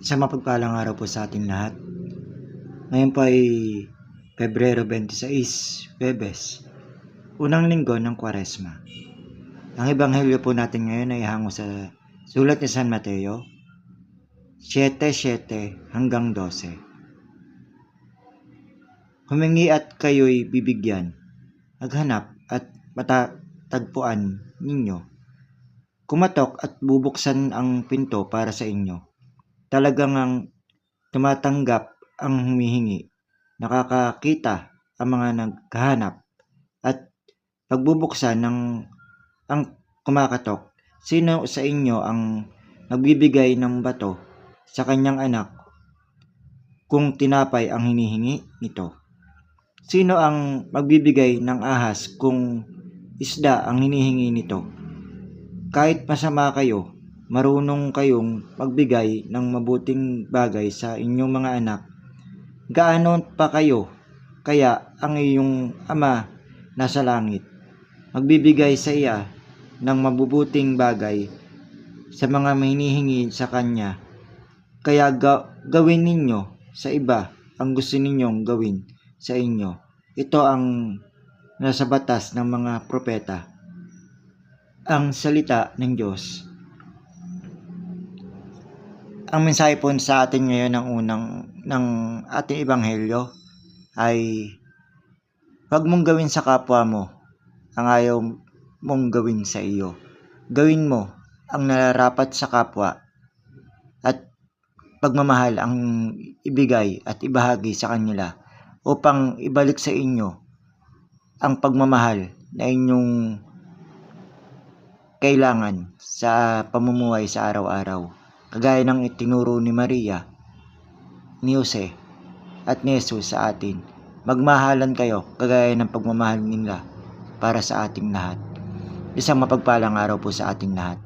Isang mapagpalang araw po sa ating lahat. Ngayon po ay Pebrero 26, Huwebes, unang linggo ng Kwaresma. Ang ebanghelyo po natin ngayon ay hango sa sulat ni San Mateo 7:7 hanggang 12. Humingi at kayo'y bibigyan, maghanap at matatagpuan ninyo, kumatok at bubuksan ang pinto para sa inyo. Talagang ang tumatanggap ang humihingi, nakakakita ang mga naghahanap, at pagbubuksan ng ang kumakatok. Sino sa inyo ang nagbibigay ng bato sa kanyang anak kung tinapay ang hinihingi nito? Sino ang magbibigay ng ahas kung isda ang hinihingi nito? Kahit masama kayo, marunong kayong magbigay ng mabuting bagay sa inyong mga anak, gaano pa kayo kaya ang iyong Ama nasa langit magbibigay sa iya ng mabubuting bagay sa mga hinihingi sa Kanya. Kaya gawin ninyo sa iba ang gusto ninyong gawin sa inyo. Ito ang nasa batas ng mga propeta. Ang salita ng Diyos. Ang mensahe po sa atin ngayon ng ating ebanghelyo ay huwag mong gawin sa kapwa mo ang ayaw mong gawin sa iyo. Gawin mo ang nararapat sa kapwa at pagmamahal ang ibigay at ibahagi sa kanila upang ibalik sa inyo ang pagmamahal na inyong kailangan sa pamumuhay sa araw-araw, kagaya ng itinuro ni Maria, ni Jose, at ni Jesus sa atin. Magmahalan kayo kagaya ng pagmamahal nila para sa ating lahat. Isang mapagpalang araw po sa ating lahat.